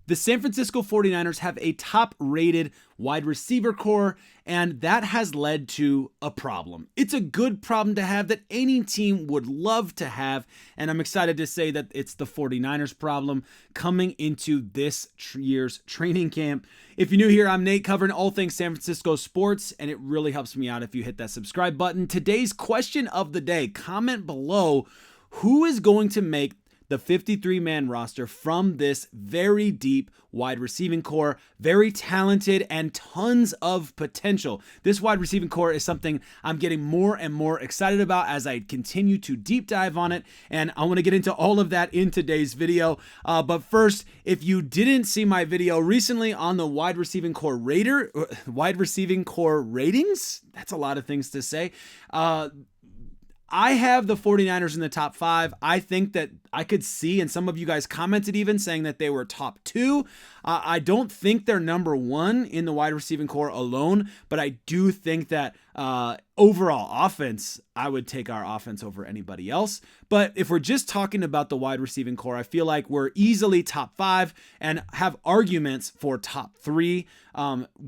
The San Francisco 49ers have a top-rated wide receiver core, and that has led to a problem. It's a good problem to have that any team would love to have, and I'm excited to say that it's the 49ers problem coming into this year's training camp. If you're new here, I'm Nate, covering all things San Francisco sports, and it really helps me out if you hit that subscribe button. Today's question of the day, comment below, who is going to make the 53-man roster from this very deep wide receiving core, very talented and tons of potential. This wide receiving core is something I'm getting more and more excited about as I continue to deep dive on it, and I want to get into all of that in today's video. But first, if you didn't see my video recently on the wide receiving core ratings, that's a lot of things to say. I have the 49ers in the top 5. I think that I could see, and some of you guys commented even saying that they were top 2. I don't think they're number 1 in the wide receiving core alone, but I do think that overall offense, I would take our offense over anybody else. But if we're just talking about the wide receiving core, I feel like we're easily top 5 and have arguments for top 3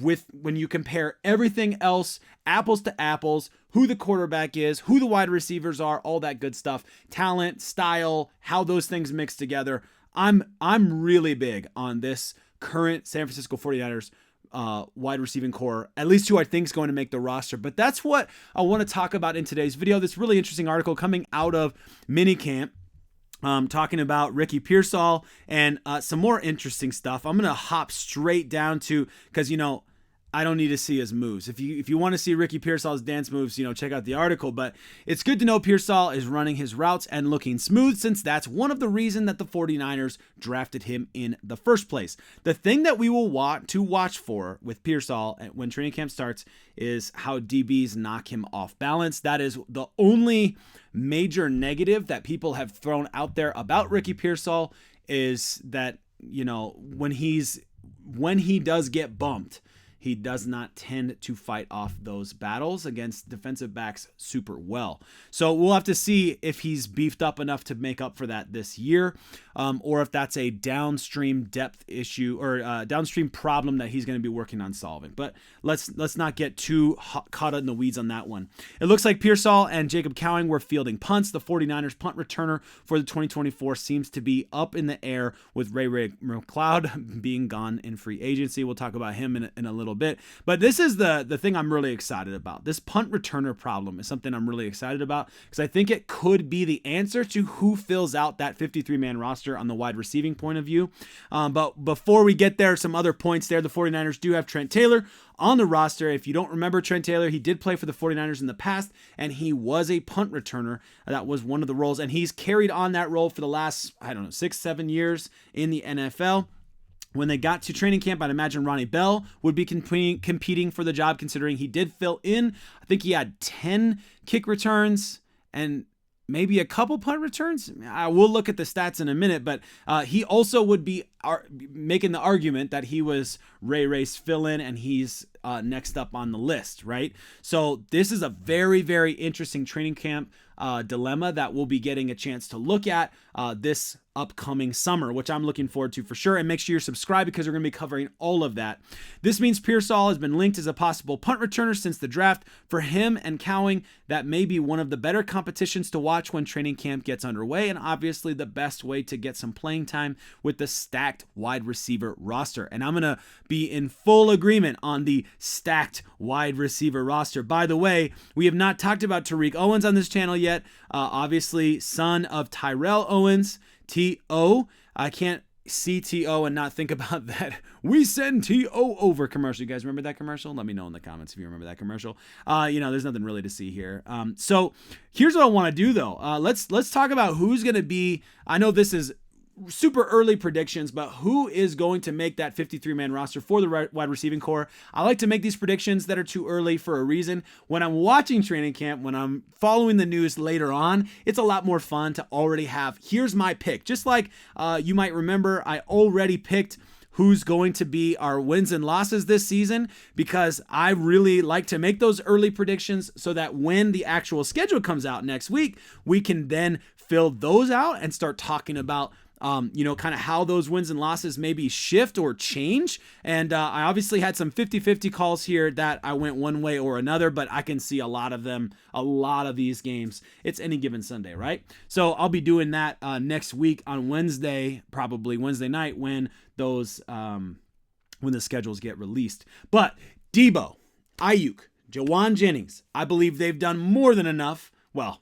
with when you compare everything else, apples to apples, who the quarterback is, who the wide receivers are, all that good stuff, talent, style, how those things mix together. I'm really big on this current San Francisco 49ers wide receiving core, at least who I think is going to make the roster. But that's what I want to talk about in today's video. This really interesting article coming out of minicamp, talking about Ricky Pearsall and some more interesting stuff. I'm going to hop straight down to, because, I don't need to see his moves. If you want to see Ricky Pearsall's dance moves, check out the article. But it's good to know Pearsall is running his routes and looking smooth, since that's one of the reasons that the 49ers drafted him in the first place. The thing that we will want to watch for with Pearsall when training camp starts is how DBs knock him off balance. That is the only major negative that people have thrown out there about Ricky Pearsall, is that, when he does get bumped, he does not tend to fight off those battles against defensive backs super well. So we'll have to see if he's beefed up enough to make up for that this year, or if that's a downstream depth issue or downstream problem that he's going to be working on solving. But let's not get too caught in the weeds on that one. It looks like Pearsall and Jacob Cowing were fielding punts. The 49ers punt returner for the 2024 seems to be up in the air, with Ray McCloud being gone in free agency. We'll talk about him in a little bit, but this is the thing I'm really excited about. This punt returner problem is something I'm really excited about, because I think it could be the answer to who fills out that 53-man roster on the wide receiving point of view. But before we get there, some other points there. The 49ers do have Trent Taylor on the roster. If you don't remember Trent Taylor, he did play for the 49ers in the past, and he was a punt returner. That was one of the roles, and he's carried on that role for the last, 6-7 years in the NFL. When they got to training camp, I'd imagine Ronnie Bell would be competing for the job, considering he did fill in. I think he had 10 kick returns and maybe a couple punt returns. I will look at the stats in a minute, but he also would be making the argument that he was Ray Ray's fill-in, and he's next up on the list, right? So this is a very, very interesting training camp dilemma that we'll be getting a chance to look at this upcoming summer, which I'm looking forward to for sure. And make sure you're subscribed, because we're going to be covering all of that. This means Pearsall has been linked as a possible punt returner since the draft. For him and Cowing, that may be one of the better competitions to watch when training camp gets underway, and obviously the best way to get some playing time with the stacked wide receiver roster. And I'm going to be in full agreement on the stacked wide receiver roster. By the way, we have not talked about Tariq Owens on this channel yet. Obviously, son of Tyrell Owens, T.O. I can't see T.O. and not think about that "we send T.O. over" commercial. You guys remember that commercial? Let me know in the comments if you remember that commercial. There's nothing really to see here. So here's what I want to do, though. Let's talk about who's going to be. I know this is super early predictions, but who is going to make that 53-man roster for the wide receiving core? I like to make these predictions that are too early for a reason. When I'm watching training camp, when I'm following the news later on, it's a lot more fun to already have, here's my pick. Just like you might remember, I already picked who's going to be our wins and losses this season, because I really like to make those early predictions so that when the actual schedule comes out next week, we can then fill those out and start talking about kind of how those wins and losses maybe shift or change. And I obviously had some 50-50 calls here that I went one way or another, but I can see a lot of these games. It's any given Sunday, right? So I'll be doing that next week on Wednesday, probably Wednesday night when when the schedules get released. But Deebo, Ayuk, Jauan Jennings, I believe they've done more than enough. Well,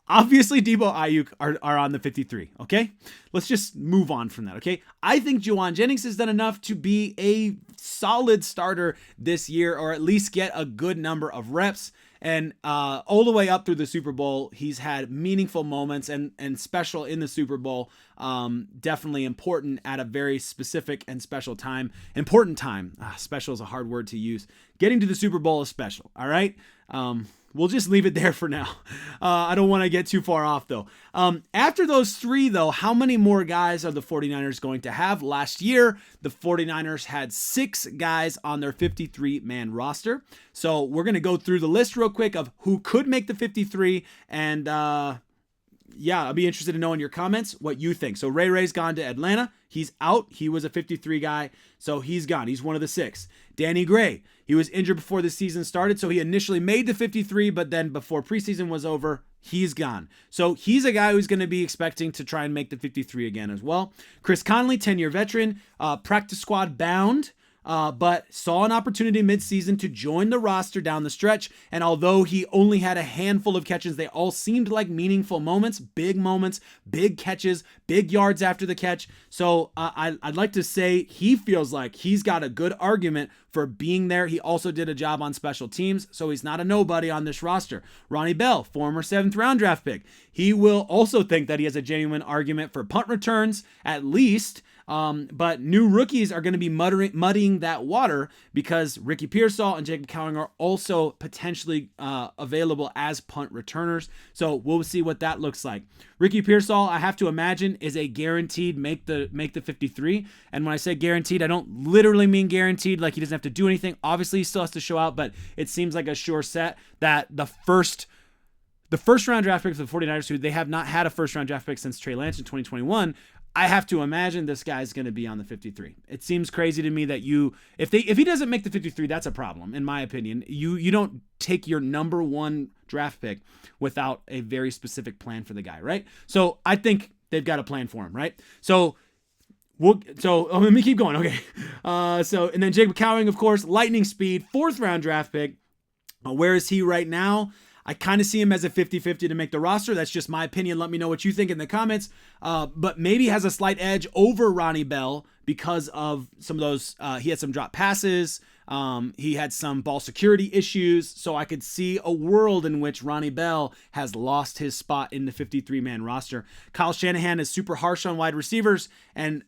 obviously Deebo, Ayuk are on the 53, okay? Let's just move on from that, okay? I think Jauan Jennings has done enough to be a solid starter this year, or at least get a good number of reps. And all the way up through the Super Bowl, he's had meaningful moments and special in the Super Bowl. Definitely important at a very specific and special time. Important time. Special is a hard word to use. Getting to the Super Bowl is special, all right? We'll just leave it there for now. I don't want to get too far off, though. After those three, though, how many more guys are the 49ers going to have? Last year, the 49ers had 6 guys on their 53-man roster. So we're going to go through the list real quick of who could make the 53. And I'll be interested to know in your comments what you think. So Ray's gone to Atlanta. He's out. He was a 53 guy, so he's gone. He's one of the 6. Danny Gray, he was injured before the season started, so he initially made the 53, but then before preseason was over, he's gone. So he's a guy who's going to be expecting to try and make the 53 again as well. Chris Conley, 10-year veteran, practice squad bound, but saw an opportunity midseason to join the roster down the stretch. And although he only had a handful of catches, they all seemed like meaningful moments, big catches, big yards after the catch. So I'd like to say he feels like he's got a good argument for being there. He also did a job on special teams, so he's not a nobody on this roster. Ronnie Bell, former 7th round draft pick. He will also think that he has a genuine argument for punt returns, at least. But new rookies are going to be muddying that water because Ricky Pearsall and Jacob Cowing are also potentially available as punt returners. So we'll see what that looks like. Ricky Pearsall, I have to imagine, is a guaranteed make the 53. And when I say guaranteed, I don't literally mean guaranteed, like he doesn't have to do anything. Obviously, he still has to show out, but it seems like a sure set that the first round draft pick for the 49ers, who they have not had a first round draft pick since Trey Lance in 2021, I have to imagine this guy's going to be on the 53. It seems crazy to me that if he doesn't make the 53, that's a problem, in my opinion. You don't take your number 1 draft pick without a very specific plan for the guy, right? So I think they've got a plan for him, right? So let me keep going. Okay. And then Jacob Cowing, of course, lightning speed, 4th round draft pick. Where is he right now? I kind of see him as a 50-50 to make the roster. That's just my opinion. Let me know what you think in the comments. But maybe has a slight edge over Ronnie Bell because of some of those. He had some drop passes. He had some ball security issues. So I could see a world in which Ronnie Bell has lost his spot in the 53-man roster. Kyle Shanahan is super harsh on wide receivers. And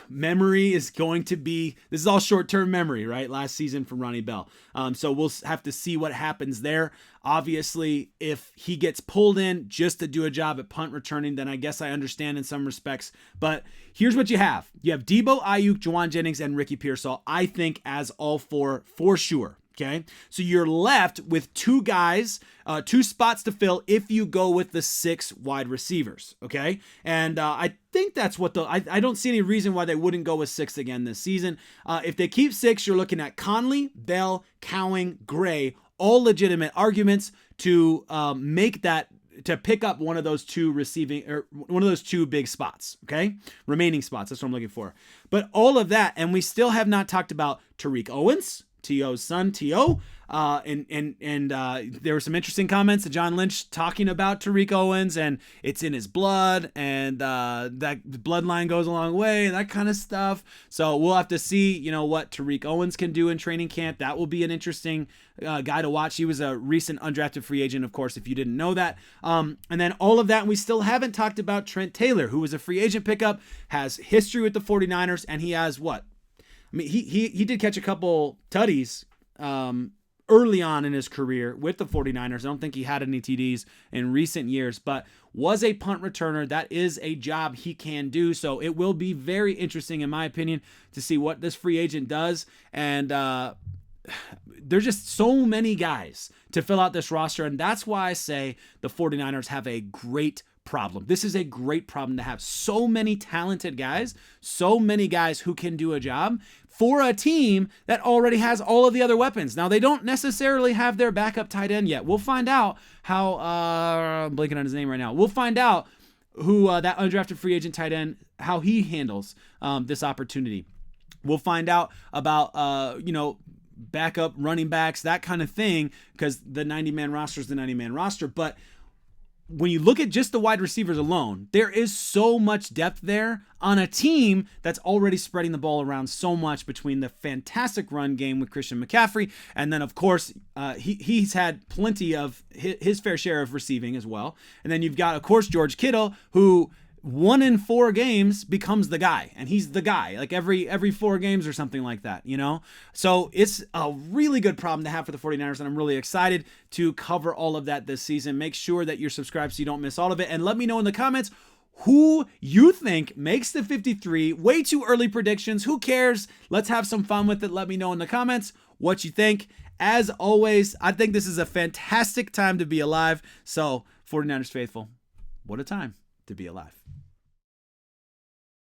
memory is going to be, this is all short-term memory, right? Last season from Ronnie Bell. So we'll have to see what happens there. Obviously, if he gets pulled in just to do a job at punt returning, then I guess I understand in some respects. But here's what you have. You have Deebo, Ayuk, Jauan Jennings, and Ricky Pearsall, I think, as all 4 for sure. Okay, so you're left with 2 guys, 2 spots to fill if you go with the 6 wide receivers. Okay, and I think that's what I don't see any reason why they wouldn't go with 6 again this season. If they keep 6, you're looking at Conley, Bell, Cowing, Gray, all legitimate arguments to make that, to pick up one of those 2 receiving, or one of those 2 big spots, okay? Remaining spots, that's what I'm looking for. But all of that, and we still have not talked about Tariq Owens, T.O.'s son, T.O., and there were some interesting comments to John Lynch talking about Tariq Owens, and it's in his blood, and that bloodline goes a long way, and that kind of stuff. So we'll have to see, what Tariq Owens can do in training camp. That will be an interesting guy to watch. He was a recent undrafted free agent, of course, if you didn't know that. And then all of that, and we still haven't talked about Trent Taylor, who was a free agent pickup, has history with the 49ers, and he has what? I mean, he did catch a couple tutties early on in his career with the 49ers. I don't think he had any TDs in recent years, but was a punt returner. That is a job he can do. So it will be very interesting, in my opinion, to see what this free agent does. And there's just so many guys to fill out this roster. And that's why I say the 49ers have a great problem. This is a great problem to have. So many talented guys, so many guys who can do a job for a team that already has all of the other weapons. Now, they don't necessarily have their backup tight end yet. We'll find out how, I'm blanking on his name right now. We'll find out who that undrafted free agent tight end, how he handles this opportunity. We'll find out about, backup running backs, that kind of thing, because the 90-man roster is the 90-man roster. But when you look at just the wide receivers alone, there is so much depth there on a team that's already spreading the ball around so much between the fantastic run game with Christian McCaffrey. And then, of course, he's had plenty of his fair share of receiving as well. And then you've got, of course, George Kittle, who 1 in 4 games becomes the guy, and he's the guy like every 4 games or something like that, So it's a really good problem to have for the 49ers, and I'm really excited to cover all of that this season. Make sure that you're subscribed so you don't miss all of it, and let me know in the comments who you think makes the 53. Way too early predictions. Who cares? Let's have some fun with it. Let me know in the comments what you think. As always, I think this is a fantastic time to be alive. So 49ers faithful, what a time to be alive.